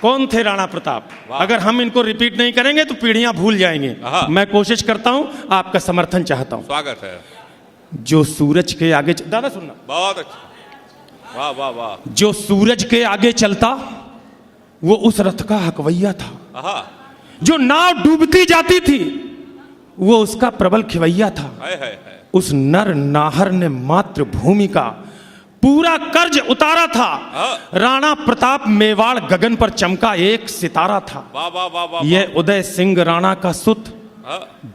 कौन थे राणा प्रताप? अगर हम इनको रिपीट नहीं करेंगे तो पीढ़ियां भूल जाएंगे। मैं कोशिश करता हूं, आपका समर्थन चाहता हूं। स्वागत है। जो सूरज के आगे दादा सुनना, बहुत अच्छा, वाह वाह वाह। जो सूरज के आगे चलता वो उस रथ का हकवैया था। जो नाव डूबती जाती थी वो उसका प्रबल खिवैया था। उस नर नाहर ने मातृभूमि का पूरा कर्ज उतारा था। राणा प्रताप मेवाड़ गगन पर चमका एक सितारा था। यह उदय सिंह राणा का सुत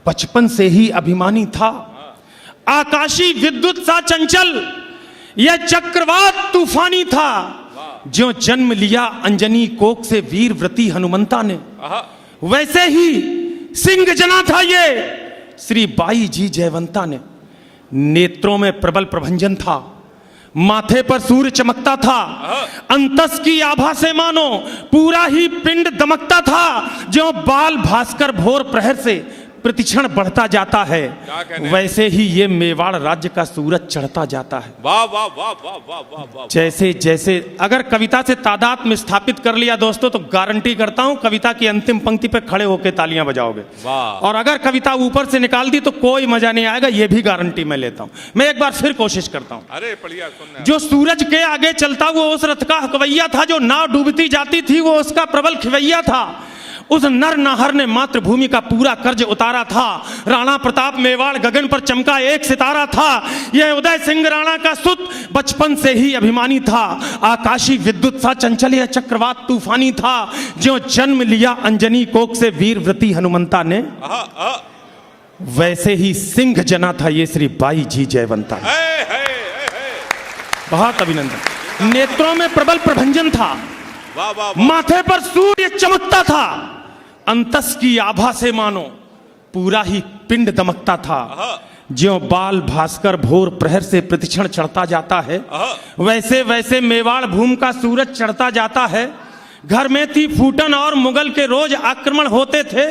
बचपन से ही अभिमानी था। आकाशी विद्युत सा चंचल यह चक्रवात तूफानी था। जो जन्म लिया अंजनी कोक से वीरव्रती हनुमंता ने, वैसे ही सिंह जना था ये श्री बाई जी जयवंता ने। नेत्रों में प्रबल प्रभंजन था, माथे पर सूर्य चमकता था। अंतस की आभा से मानो पूरा ही पिंड दमकता था। जो बाल भास्कर भोर प्रहर से प्रतिक्षण बढ़ता जाता है, वैसे ही ये मेवाड़ राज्य का सूरज चढ़ता जाता है। वाह वाह वाह वाह वाह वाह वाह। जैसे जैसे अगर कविता से तादाद में स्थापित कर लिया दोस्तों, तो गारंटी करता हूं कविता की अंतिम पंक्ति पे खड़े होकर तालियां बजाओगे। और अगर कविता ऊपर से निकाल दी तो कोई मजा नहीं आएगा, ये भी गारंटी मैं लेता हूं। मैं एक बार फिर कोशिश करता हूं। अरे बढ़िया सुनना। जो सूरज के आगे चलता वो उस रथ का हकवैया था। जो नाव डूबती जाती थी वो उसका प्रबल खिवैया था। उस नर नाहर ने मातृभूमि का पूरा कर्ज उतारा था। राणा प्रताप मेवाड़ गगन पर चमका एक सितारा था। यह उदय सिंह राणा का सुत बचपन से ही अभिमानी था। आकाशी विद्युत सा चंचल यह चक्रवात तूफानी था। जो जन्म लिया अंजनी कोक से वीरव्रती हनुमंता ने, वैसे ही सिंह जना था ये श्री बाई जी जयवंता। बहुत अभिनंदन। नेत्रों में प्रबल प्रभंजन था, माथे पर सूर्य चमकता था। अंतस की आभा से मानो पूरा ही पिंड दमकता था। ज्यों बाल भास्कर भोर प्रहर से प्रतिक्षण चढ़ता जाता है, वैसे वैसे मेवाड़ भूमि का सूरज चढ़ता जाता है। घर में थी फूटन और मुगल के रोज आक्रमण होते थे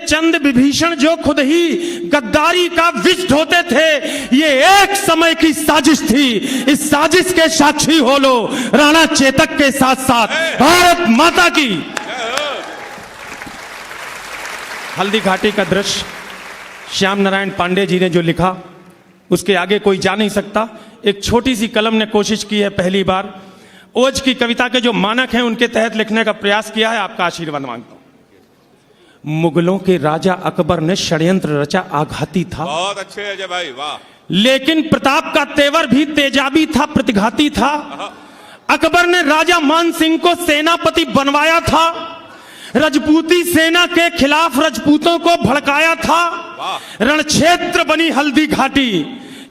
चंद विभीषण जो खुद ही गद्दारी का विष ढोते थे। ये एक समय की साजिश थी, इस साजिश के साक्षी हो लो राणा चेतक के साथ साथ भारत माता की। हल्दी घाटी का दृश्य श्याम नारायण पांडे जी ने जो लिखा उसके आगे कोई जा नहीं सकता। एक छोटी सी कलम ने कोशिश की है पहली बार। ओज की कविता के जो मानक हैं उनके तहत लिखने का प्रयास किया है। आपका आशीर्वाद मांगता हूं। मुगलों के राजा अकबर ने षड्यंत्र रचा आघाती था। बहुत अच्छे अजय भाई, वाह। लेकिन प्रताप का तेवर भी तेजाबी था, प्रतिघाती था। अकबर ने राजा मान सिंह को सेनापति बनवाया था। रजपूती सेना के खिलाफ रजपूतों को भड़काया था। रणक्षेत्र बनी हल्दी घाटी,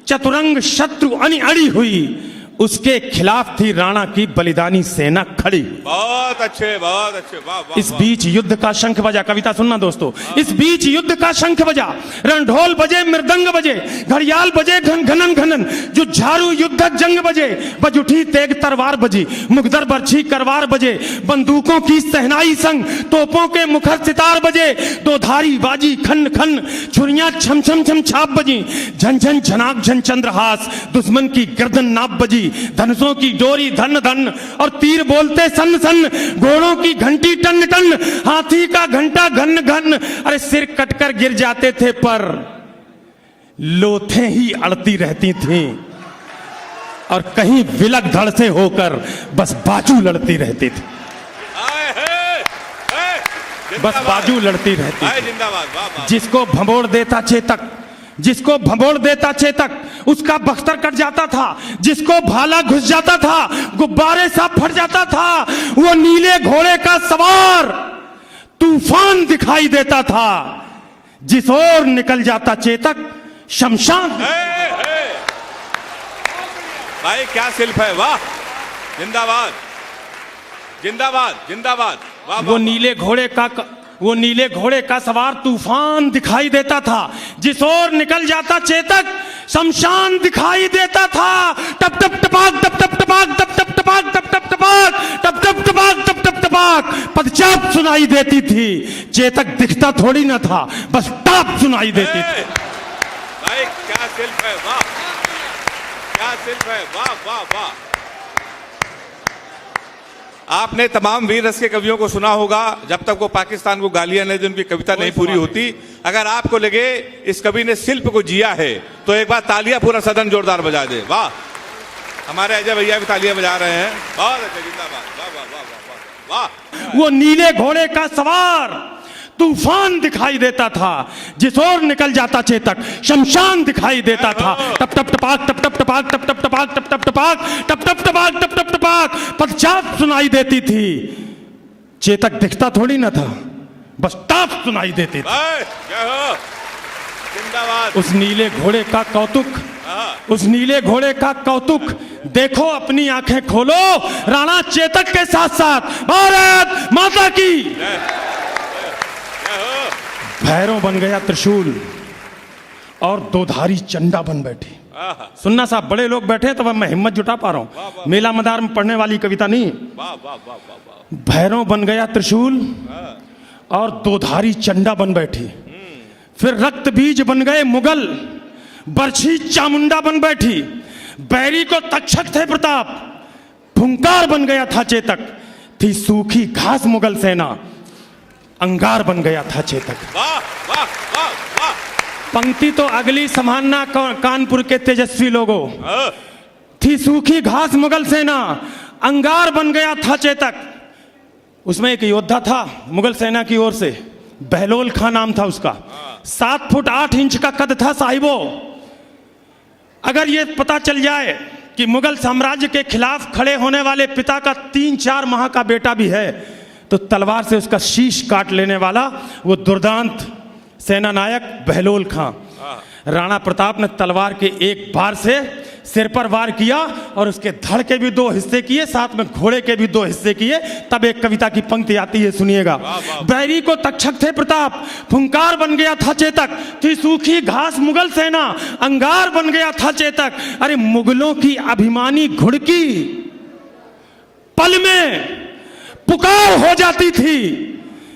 चतुरंग शत्रु अनी अड़ी हुई। उसके खिलाफ थी राणा की बलिदानी सेना खड़ी। बहुत अच्छे, बहुत अच्छे, वाह वाह। इस बीच युद्ध का शंख बजा। कविता सुनना दोस्तों। इस बीच युद्ध का शंख बजा, रणढोल बजे, मृदंग बजे, घड़ियाल बजे, घनन घनन, जो झारू युद्ध जंग बजे। बज उठी तेग तलवार बजी, मुगदर बरछी करवार बजे। बंदूकों की सहनाई संग तोपों के मुखर सितार बजे। दो धारी बाजी खन खन, छुरियां छम छम छम छाप बजी। झन झन झनाक झन चंद्रहास, दुश्मन की गर्दन नाप बजी। धनुषों की डोरी धन धन और तीर बोलते सन सन। घोड़ों की घंटी टन टन, हाथी का घंटा घन घन। अरे सिर कटकर गिर जाते थे पर लोथें ही अड़ती रहती थीं। और कहीं विलक धड़ से होकर बस बाजू लड़ती रहती थी। बस बाजू लड़ती रहती थी। जिसको भंबोड़ देता चेतक, जिसको भंबोड़ देता चेतक, उसका बख्तर कट जाता था। जिसको भाला घुस जाता था, गुब्बारे सा फट जाता था। वो नीले घोड़े का सवार तूफान दिखाई देता था। जिस ओर निकल जाता चेतक शमशान। भाई क्या शिल्प है, वाह। जिंदाबाद जिंदाबाद जिंदाबाद। वो नीले घोड़े का सवार तूफान दिखाई देता था। जिस ओर निकल जाता चेतक शमशान दिखाई देता था। टप टप टपाक, टप टप टपाक, टप टप टपाक, टप टप टपाक, टप टप टपाक, टप टप टपाक। पदचाप सुनाई देती थी। चेतक दिखता थोड़ी ना था, बस टाप सुनाई देती थी। भाई क्या शिल्प है, वाह। क्या शिल्प है, वाह वाह वाह। आपने तमाम वीर रस के कवियों को सुना होगा, जब तक वो पाकिस्तान को गालियां नहीं दी उनकी कविता नहीं पूरी होती। अगर आपको लगे इस कवि ने शिल्प को जिया है तो एक बार तालियां पूरा सदन जोरदार बजा दे। वाह, हमारे अजय भैया भी तालियां बजा रहे हैं। बहुत अच्छा, जिंदाबाद, वाह वाह वाह वाह वाह। वो नीले घोड़े का सवार तूफान दिखाई देता था, जिस ओर निकल जाता चेतक शमशान दिखाई देता था। टप टप टपाक टप टप टपाक टप टप टपाक टप टप टपाक टप टप टपाक टप टप टपाक पदचाप सुनाई देती थी। चेतक दिखता थोड़ी ना था, बस टाप सुनाई देती थी। जय हो, जिंदाबाद। उस नीले घोड़े का कौतुक, उस नीले घोड़े का कौतुक देखो, अपनी आंखें खोलो, राणा चेतक के साथ साथ भारत माता की। भैरव बन गया त्रिशूल और दोधारी चंडा बन बैठी। सुनना साहब, बड़े लोग बैठे तब मैं हिम्मत जुटा पा रहा हूं, मेला मदार में पढ़ने वाली कविता नहीं। भैरव बन गया त्रिशूल और दोधारी चंडा बन बैठी। फिर रक्त बीज बन गए मुगल, बरछी चामुंडा बन बैठी। बैरी को तक्षक थे प्रताप, फुंकार बन गया था चेतक। थी सूखी घास मुगल सेना, अंगार बन गया था चेतक। वाह वाह वाह वाह। पंक्ति तो अगली संभालना कानपुर के तेजस्वी लोगों। थी सूखी घास मुगल सेना, अंगार बन गया था चेतक। उसमें एक योद्धा था मुगल सेना की ओर से, बहलोल खां नाम था उसका। 7 फुट 8 इंच का कद था साहिबो। अगर ये पता चल जाए कि मुगल साम्राज्य के खिलाफ खड़े होने वाले पिता का 3-4 माह का बेटा भी है, तो तलवार से उसका शीश काट लेने वाला वो दुर्दांत सेना नायक बहलोल खां। राणा प्रताप ने तलवार के एक बार से सिर पर वार किया और उसके धड़ के भी 2 हिस्से किए, साथ में घोड़े के भी 2 हिस्से किए। तब एक कविता की पंक्ति आती है, सुनिएगा। बैरी को तक्षक थे प्रताप, फुंकार बन गया था चेतक। थी सूखी घास मुगल सेना, अंगार बन गया था चेतक। अरे मुगलों की अभिमानी घुड़की पल में पुकार हो जाती थी,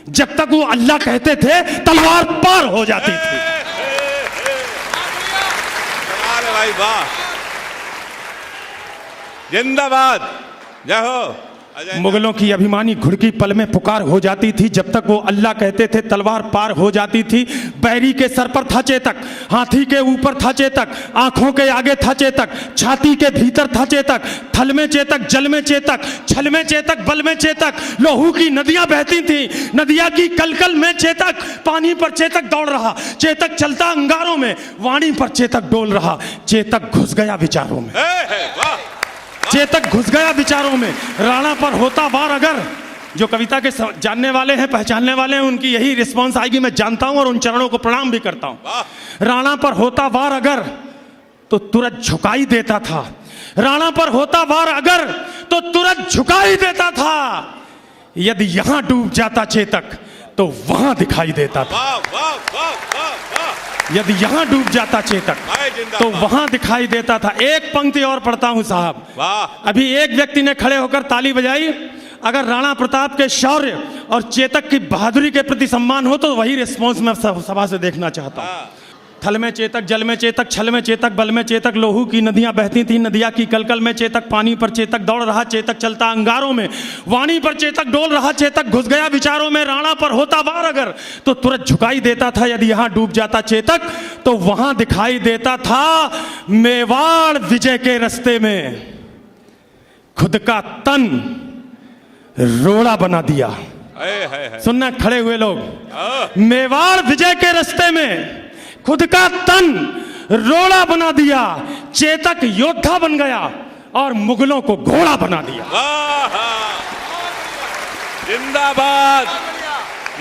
जब तक वो अल्लाह कहते थे तलवार पार हो जाती थी। भाई वाह, जिंदाबाद, जय हो। मुगलों की अभिमानी घुड़की पल में पुकार हो जाती थी, जब तक वो अल्लाह कहते थे तलवार पार हो जाती थी। बैरी के सर पर था चेतक, हाथी के ऊपर था चेतक, आंखों के आगे था चेतक, छाती के भीतर था चेतक। थल में चेतक, जल में चेतक, छल में चेतक, बल में चेतक। लोहू की नदियां बहती थी, नदियां की कलकल में चेतक। पानी पर चेतक दौड़ रहा, चेतक चलता अंगारों में, वाणी पर चेतक डोल रहा। चेतक घुस गया विचारों में, चेतक घुस गया विचारों में। राणा पर होता वार अगर, जो कविता के जानने वाले हैं, पहचानने वाले हैं, उनकी यही रिस्पॉन्स आएगी, मैं जानता हूं और उन चरणों को प्रणाम भी करता हूं। राणा पर होता वार अगर तो तुरंत झुकाई देता था। राणा पर होता वार अगर तो तुरंत झुकाई देता था। यदि यहां डूब जाता चेतक तो वहां दिखाई देता था। यदि यहां डूब जाता चेतक तो वहां दिखाई देता था। एक पंक्ति और पढ़ता हूं साहब। अभी एक व्यक्ति ने खड़े होकर ताली बजाई। अगर राणा प्रताप के शौर्य और चेतक की बहादुरी के प्रति सम्मान हो तो वही रिस्पॉन्स मैं सभा से देखना चाहता हूं। थल में चेतक, जल में चेतक, छल में चेतक, बल में चेतक। लोहू की नदियां बहती थी, नदियां की कलकल में चेतक। पानी पर चेतक दौड़ रहा, चेतक चलता अंगारों में, वाणी पर चेतक डोल रहा। चेतक घुस गया विचारों में। राणा पर होता वार अगर तो तुरंत झुकाई देता था। यदि यहां डूब जाता चेतक तो वहां दिखाई देता था। मेवाड़ विजय के रास्ते में खुद का तन रोड़ा बना दिया। सुनना खड़े हुए लोग, मेवाड़ विजय के रास्ते में खुद का तन रोड़ा बना दिया। चेतक योद्धा बन गया और मुगलों को घोड़ा बना दिया। जिंदाबाद।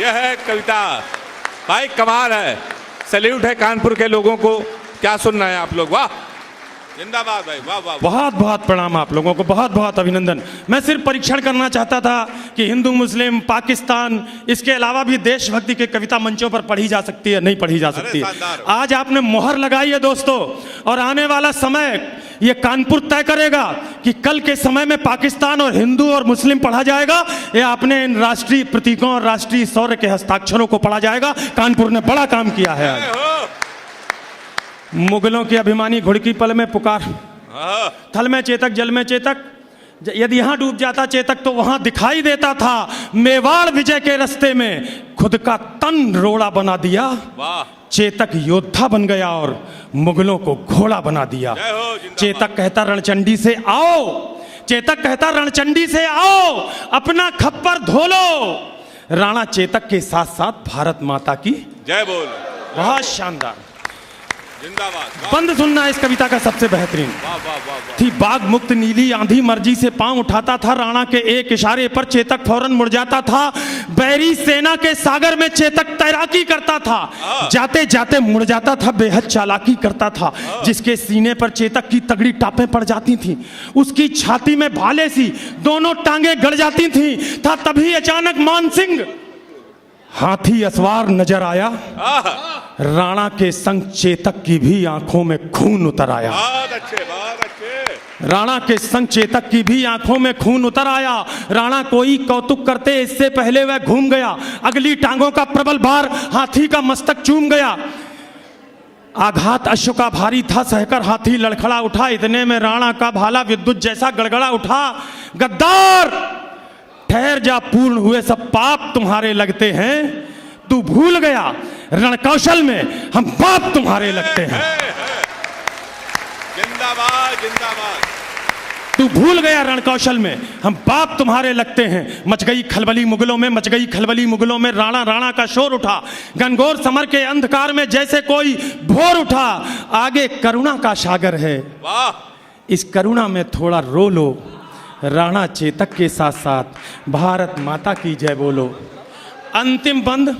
यह है कविता। भाई कमाल है, सैल्यूट है कानपुर के लोगों को। क्या सुनना है आप लोग, वाह, जिंदाबाद भाई, वाह वाह। बहुत बहुत प्रणाम आप लोगों को, बहुत बहुत अभिनंदन। मैं सिर्फ परीक्षण करना चाहता था कि हिंदू, मुस्लिम, पाकिस्तान, इसके अलावा भी देशभक्ति की कविता मंचों पर पढ़ी जा सकती है, नहीं पढ़ी जा सकती है। आज आपने मोहर लगाई है दोस्तों, और आने वाला समय ये कानपुर तय करेगा कि कल के समय में पाकिस्तान और हिंदू और मुस्लिम पढ़ा जाएगा या अपने इन राष्ट्रीय प्रतीकों और राष्ट्रीय शौर्य के हस्ताक्षरों को पढ़ा जाएगा। कानपुर ने बड़ा काम किया है आज। मुगलों की अभिमानी घुड़की पल में पुकार। थल में चेतक, जल में चेतक, यदि यहां डूब जाता चेतक तो वहां दिखाई देता था मेवाड़ विजय के रास्ते में खुद का तन रोड़ा बना दिया। वाह। चेतक योद्धा बन गया और मुगलों को घोड़ा बना दिया। चेतक कहता रणचंडी से आओ, चेतक कहता रणचंडी से आओ, अपना खप्पर धो लो। राणा चेतक के साथ साथ भारत माता की जय बोल। बहुत शानदार। जिंदाबाद। बंद सुनना इस कविता का सबसे बेहतरीन। वाह वाह वाह। थी बाग मुक्त नीली आंधी मर्जी से पांव उठाता था, राणा के एक इशारे पर चेतक फौरन मुड़ जाता था। बैरी सेना के सागर में चेतक तैराकी करता था, जाते जाते मुड़ जाता था, बेहद चालाकी करता था। जिसके सीने पर चेतक की तगड़ी टापें पड़ जाती थीं, उसकी छाती में भाले सी दोनों टांगे गड़ जाती थीं। था तभी अचानक मानसिंह हाथी असवार नजर आया। राणा के संग चेतक की भी आंखों में खून उतर आया। बहुत अच्छे, बहुत अच्छे। राणा के संग चेतक की भी आंखों में खून उतर आया। राणा कोई कौतुक करते इससे पहले वह घूम गया। अगली टांगों का प्रबल भार हाथी का मस्तक चूम गया। आघात अश्व का भारी था, सहकर हाथी लड़खड़ा उठा। इतने में राणा का भाला विद्युत जैसा गड़गड़ा उठा। गद्दार ठहर जा, पूर्ण हुए सब पाप तुम्हारे लगते हैं। तू भूल गया रणकौशल में हम बाप तुम्हारे लगते हैं। जिंदाबाद जिंदाबाद। तू भूल गया रणकौशल में हम बाप तुम्हारे लगते हैं। मच गई खलबली मुगलों में, मच गई खलबली मुगलों में। राणा राणा का शोर उठा। घनघोर समर के अंधकार में जैसे कोई भोर उठा। आगे करुणा का सागर है, वाह। इस करुणा में थोड़ा रो लो। राणा चेतक के साथ साथ भारत माता की जय बोलो। अंतिम बंद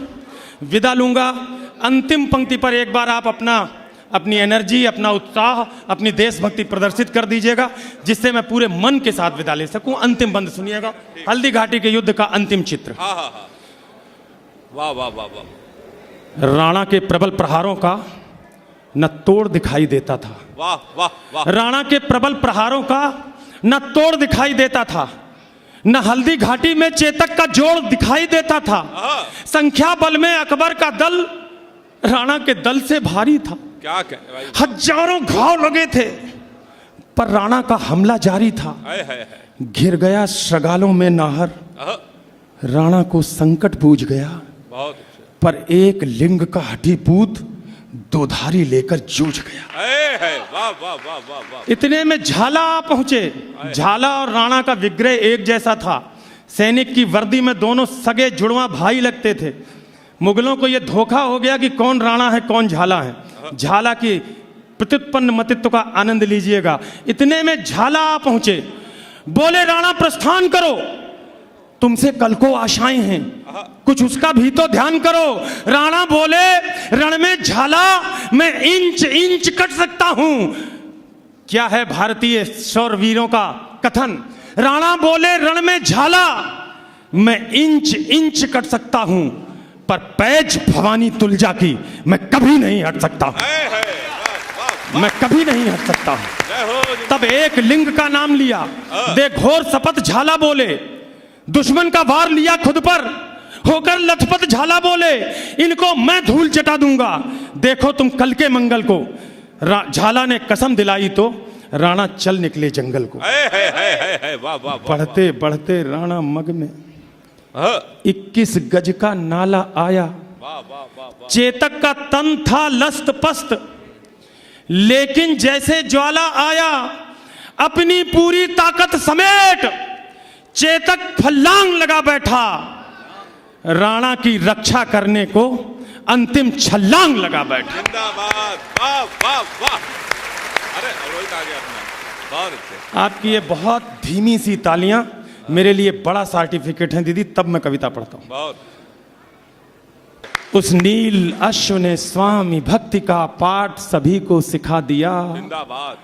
विदा लूंगा। अंतिम पंक्ति पर एक बार आप अपनी एनर्जी, अपना उत्साह, अपनी देशभक्ति प्रदर्शित कर दीजिएगा, जिससे मैं पूरे मन के साथ विदा ले सकूं। अंतिम बंद सुनिएगा, हल्दी घाटी के युद्ध का अंतिम चित्र। हाँ हाँ हाँ। वाह वाह वाह वाह। राणा के प्रबल प्रहारों का न तोड़ दिखाई देता था। वाह वाह वाह। राणा के प्रबल प्रहारों का न तोड़ दिखाई देता था, न हल्दी घाटी में चेतक का जोड़ दिखाई देता था। संख्या बल में अकबर का दल राणा के दल से भारी था। क्या कह भाई। हजारों घाव लगे थे, पर राणा का हमला जारी था। है। घिर गया श्रगालों में नाहर, राणा को संकट बूझ गया। बहुत अच्छे। पर एक लिंग का हठीपूत दोधारी लेकर जूझ गया। है। वाह वाह वाह वाह वाह। इतने में झाला आ पहुंचे। झाला और राणा का विग्रह एक जैसा था। सैनिक की वर्दी में दोनों सगे जुड़वा भाई लगते थे। मुगलों को यह धोखा हो गया कि कौन राणा है कौन झाला है। झाला की प्रत्युत्पन्न मतित्व का आनंद लीजिएगा। इतने में झाला आ पहुंचे, बोले राणा प्रस्थान करो, तुमसे कल को आशाएं हैं, कुछ उसका भी तो ध्यान करो। राणा बोले रण में झाला मैं इंच इंच कट सकता हूं। क्या है भारतीय शौरवीरों का कथन। राणा बोले रण में झाला मैं इंच इंच कट सकता हूं, पर पैज भवानी तुलजा की मैं कभी नहीं हट सकता। मैं कभी नहीं हट सकता। तब एक लिंग का नाम लिया, दे घोर शपथ झाला बोले। दुश्मन का वार लिया खुद पर, होकर लथपथ झाला बोले, इनको मैं धूल चटा दूंगा, देखो तुम कल के मंगल को। झाला ने कसम दिलाई तो राणा चल निकले जंगल को। बढ़ते बढ़ते राणा मग में 21 गज का नाला आया। चेतक का तन था लस्त पस्त, लेकिन जैसे ज्वाला आया, अपनी पूरी ताकत समेट चेतक फल्लांग लगा बैठा। राणा की रक्षा करने को अंतिम छलांग लगा बैठा। जिंदाबाद। वाह वाह वाह। अरे रोहित आ गया अपना। बहुत अच्छे। आपकी ये बहुत धीमी सी तालियां मेरे लिए बड़ा सर्टिफिकेट है दीदी, तब मैं कविता पढ़ता हूं। बहुत। उस नील अश्व ने स्वामी भक्ति का पाठ सभी को सिखा दिया। जिंदाबाद।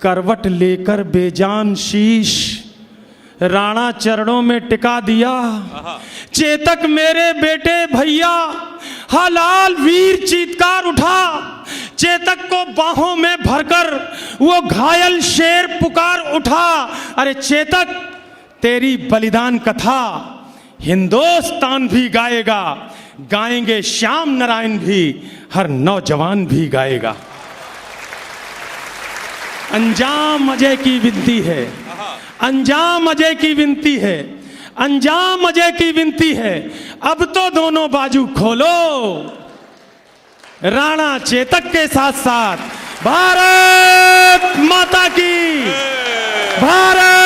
करवट लेकर बेजान शीश राणा चरणों में टिका दिया। चेतक मेरे बेटे भैया, हलाल वीर चीत्कार उठा। चेतक को बाहों में भरकर वो घायल शेर पुकार उठा। अरे चेतक तेरी बलिदान कथा हिंदुस्तान भी गाएगा, गाएंगे श्याम नारायण भी, हर नौजवान भी गाएगा। अंजाम अजय की विनती है, अंजाम अजय की विनती है, अंजाम अजय की विनती है, अब तो दोनों बाजू खोलो। राणा चेतक के साथ साथ भारत माता की, भारत